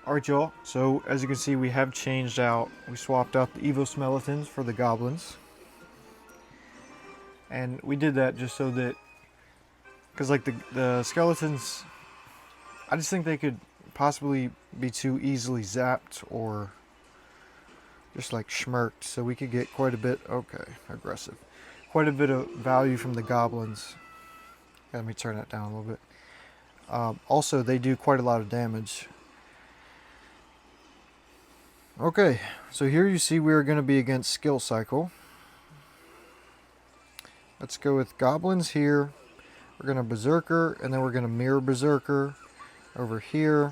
Alright y'all, so as you can see we have changed out, we swapped out the Evo Skeletons for the Goblins. And we did that just so that, because like the Skeletons, I just think they could possibly be too easily zapped or just like schmirked, so we could get quite a bit, okay, aggressive. Quite a bit of value from the Goblins. Let me turn that down a little bit. Also, they do quite a lot of damage. Okay, so here you see we are going to be against Skill Cycle. Let's go with Goblins here. We're going to Berserker, and then we're going to Mirror Berserker over here.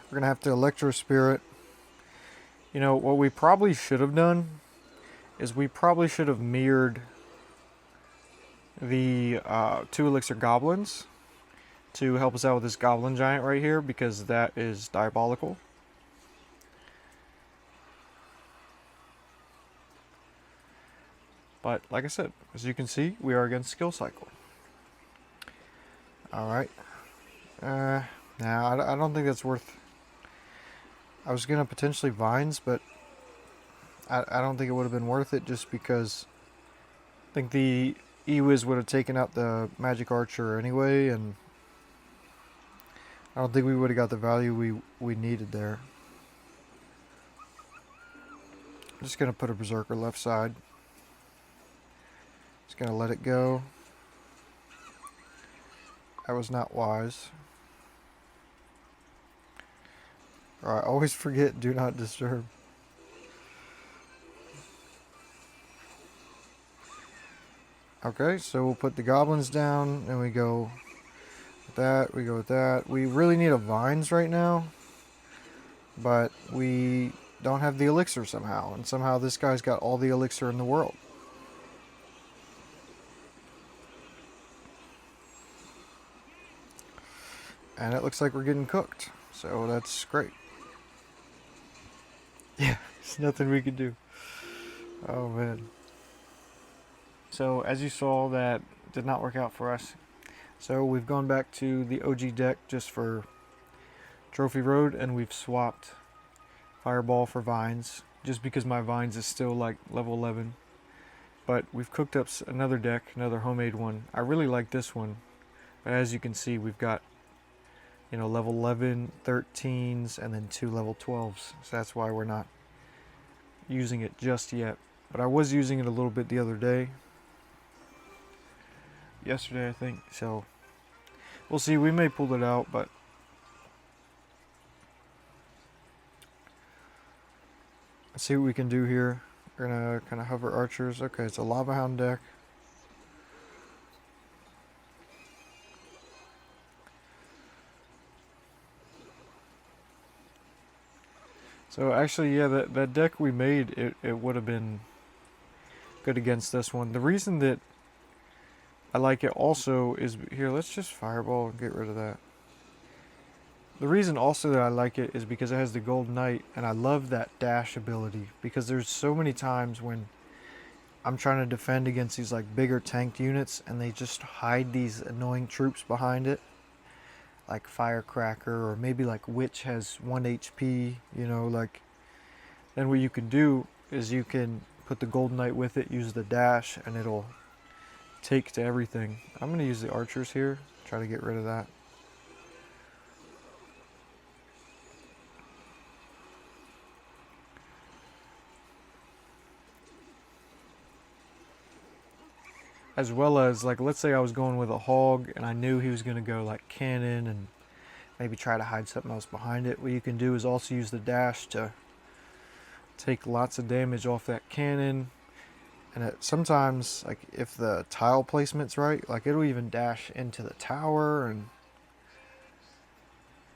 We're going to have to Electro Spirit. You know, what we probably should have done is we probably should have mirrored the 2 Elixir Goblins to help us out with this Goblin Giant right here, because that is diabolical. But like I said, as you can see, we are against Skill Cycle. Alright. Now, I don't think that's worth... I was going to potentially Vines, but I don't think it would have been worth it, just because I think the E-Wiz would have taken out the Magic Archer anyway, and I don't think we would have got the value we needed there. I'm just going to put a Berserker left side. Just going to let it go. That was not wise. Alright, always forget, do not disturb. Okay, so we'll put the Goblins down, and we go with that, we go with that. We really need a Vines right now, but we don't have the Elixir somehow, and somehow this guy's got all the Elixir in the world. And it looks like we're getting cooked, so that's great. Yeah, there's nothing we can do. Oh man. So as you saw, that did not work out for us. So we've gone back to the OG deck just for Trophy Road, and we've swapped Fireball for Vines, just because my Vines is still like level 11. But we've cooked up another deck, another homemade one. I really like this one, but as you can see, we've got, you know, level 11, 13s, and then 2 level 12s. So that's why we're not using it just yet. But I was using it a little bit the other day. Yesterday, I think. So we'll see. We may pull it out, but let's see what we can do here. We're gonna kind of hover archers. Okay, it's a Lava Hound deck. So actually, yeah, that deck we made, it would have been good against this one. The reason that I like it also is, here, let's just Fireball and get rid of that. The reason also that I like it is because it has the Gold Knight, and I love that dash ability, because there's so many times when I'm trying to defend against these like bigger tanked units and they just hide these annoying troops behind it, like Firecracker, or maybe like Witch has 1 HP, you know, like, then what you can do is you can put the Gold Knight with it, use the dash, and it'll take to everything. I'm going to use the archers here, try to get rid of that. As well as, like, let's say I was going with a hog and I knew he was going to go like cannon and maybe try to hide something else behind it. What you can do is also use the dash to take lots of damage off that cannon. And sometimes, like, if the tile placement's right, like, it'll even dash into the tower. And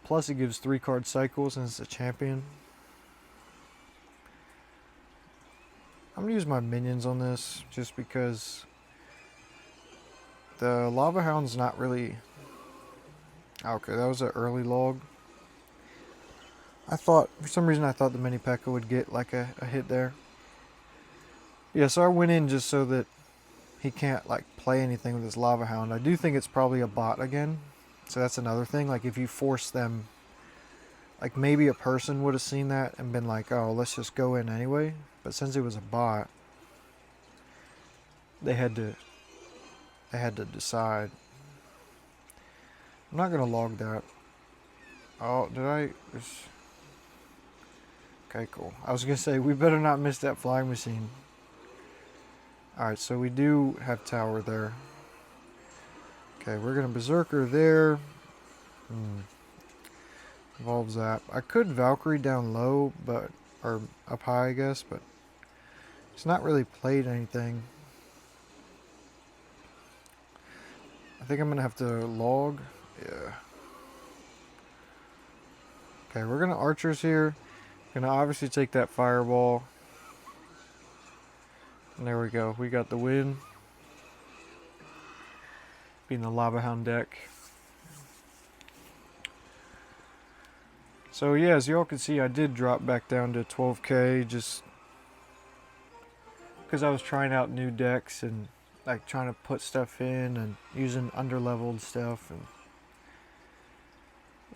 plus it gives 3 card cycles and it's a champion. I'm gonna use my minions on this just because the Lava Hound's not really... Okay, that was an early log. I thought, for some reason, I thought the Mini P.E.K.K.A would get like a hit there. Yeah, so I went in just so that he can't like play anything with his Lava Hound. I do think it's probably a bot again, So that's another thing. Like if you force them, like maybe a person would have seen that and been like, oh, let's just go in anyway. But since it was a bot, they had to decide. I'm not gonna log that. Oh, did I? Okay, cool. I was gonna say we better not miss that flying machine. All right, so we do have tower there. Okay, we're gonna Berserker there. Evolves that. I could Valkyrie down low, or up high, I guess, but it's not really played anything. I think I'm gonna have to log. Yeah. Okay, we're gonna archers here. Gonna obviously take that fireball. And there we go. We got the win. Being the Lava Hound deck. So yeah, as y'all can see, I did drop back down to 12k just because I was trying out new decks and like trying to put stuff in and using underleveled stuff, and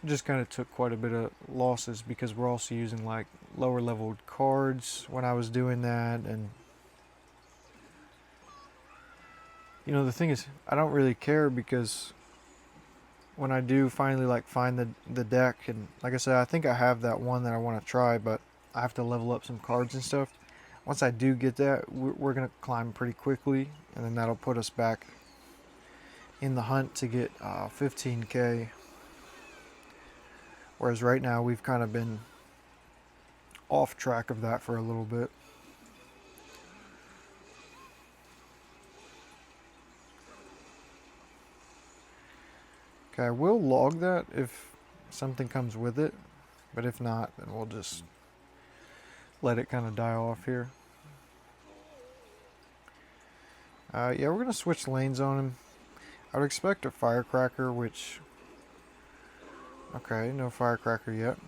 just kind of took quite a bit of losses because we're also using like lower leveled cards when I was doing that. And you know, the thing is, I don't really care because when I do finally like find the deck, and like I said, I think I have that one that I want to try, but I have to level up some cards and stuff. Once I do get that, we're going to climb pretty quickly, and then that'll put us back in the hunt to get 15k. Whereas right now we've kind of been off track of that for a little bit. Okay, I will log that if something comes with it, but if not, then we'll just let it kind of die off here. Yeah, we're going to switch lanes on him. I would expect a firecracker, which... Okay, no firecracker yet.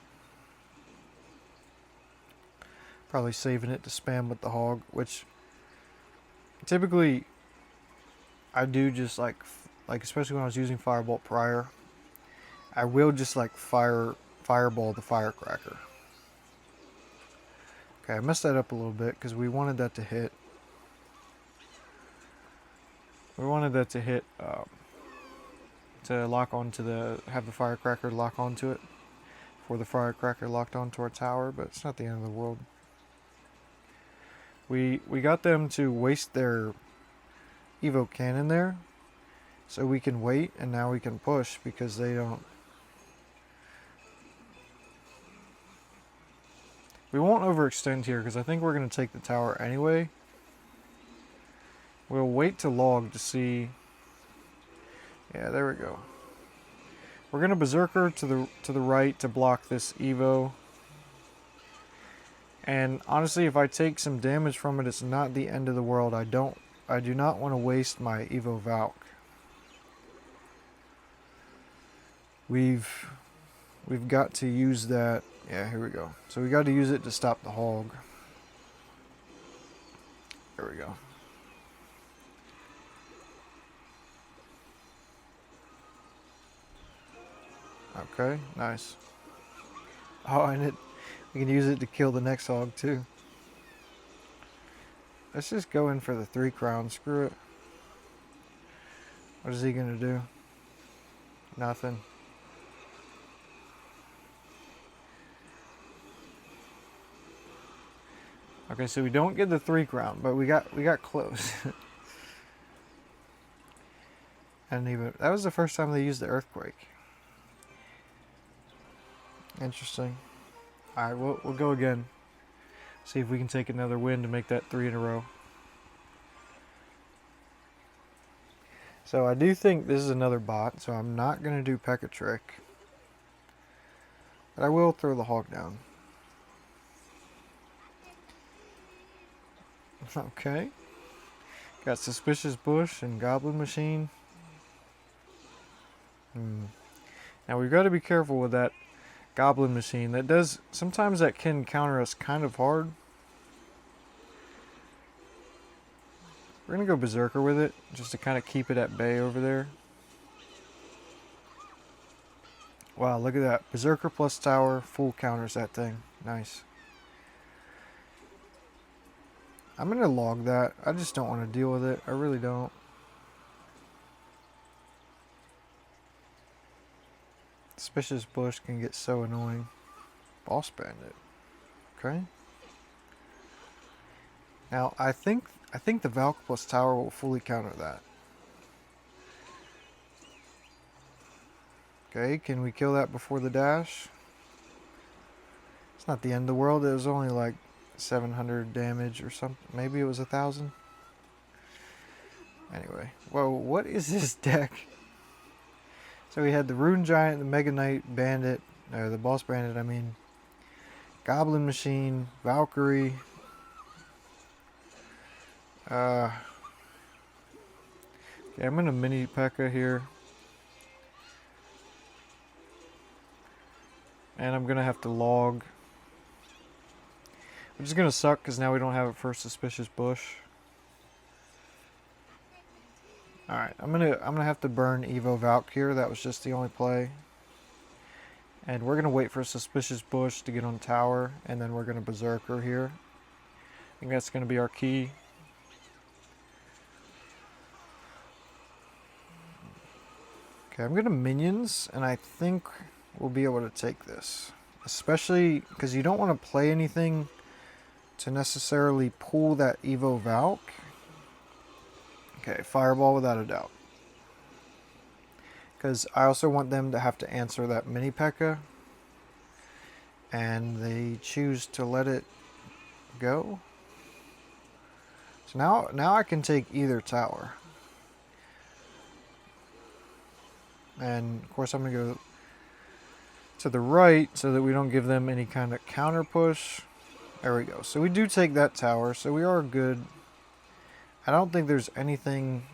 Probably saving it to spam with the hog, which typically I do just like especially when I was using firebolt prior, I will just like fireball the firecracker. Okay, I messed that up a little bit because we wanted that to hit. We wanted that to hit to lock onto have the firecracker lock onto it before the firecracker locked onto our tower, but it's not the end of the world. We got them to waste their Evo cannon there, so we can wait, and now we can push because they don't. We won't overextend here because I think we're going to take the tower anyway. We'll wait to log to see. Yeah, there we go. We're going to Berserker to the right to block this Evo. And honestly, if I take some damage from it, it's not the end of the world. I do not want to waste my Evo Valk. We've got to use that. Yeah, here we go. So we got to use it to stop the hog. There we go. Okay, nice. Oh, and we can use it to kill the next hog too. Let's just go in for the 3 crowns. Screw it. What is he gonna do? Nothing. Okay, so we don't get the 3 crown, but we got close. And even that was the first time they used the earthquake. Interesting. All right, we'll go again. See if we can take another win to make that 3 in a row. So I do think this is another bot, so I'm not going to do P.E.K.K.A. trick. But I will throw the hog down. Okay. Got Suspicious Bush and Goblin Machine. Now we've got to be careful with that Goblin Machine. Sometimes that can counter us kind of hard. We're going to go Berserker with it, just to kind of keep it at bay over there. Wow, look at that. Berserker plus tower, full counters that thing. Nice. I'm going to log that. I just don't want to deal with it. I really don't. Suspicious bush can get so annoying. Boss bandit. Okay. Now, I think the Valk plus tower will fully counter that. Okay, can we kill that before the dash? It's not the end of the world. It was only like 700 damage or something. Maybe it was 1,000. Anyway, whoa, what is this deck? So we had the Rune Giant, the Mega Knight Bandit, or the Boss Bandit, I mean, Goblin Machine, Valkyrie. Okay, I'm gonna mini P.E.K.K.A here. And I'm gonna have to log. Which is gonna suck because now we don't have it for Suspicious Bush. Alright, I'm gonna have to burn Evo Valk here. That was just the only play. And we're gonna wait for Suspicious Bush to get on tower, and then we're gonna Berserker here. I think that's gonna be our key. Okay, I'm gonna minions, and I think we'll be able to take this. Especially because you don't want to play anything to necessarily pull that Evo Valk. Okay, Fireball without a doubt. Because I also want them to have to answer that mini P.E.K.K.A. And they choose to let it go. So now I can take either tower. And of course I'm going to go to the right so that we don't give them any kind of counter push. There we go. So we do take that tower, so we are good. I don't think there's anything.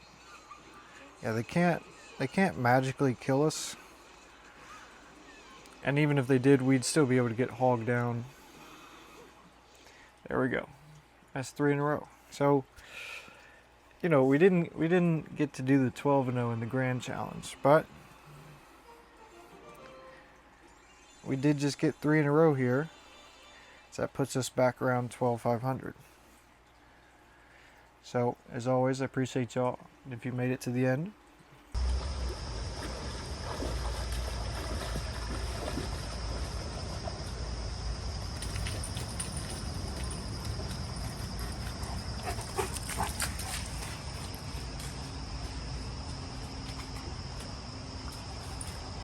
Yeah, they can't magically kill us. And even if they did, we'd still be able to get hogged down. There we go. That's 3 in a row. So, you know, we didn't get to do the 12-0 in the Grand Challenge, but we did just get 3 in a row here. So that puts us back around 12,500. So, as always, I appreciate y'all if you made it to the end.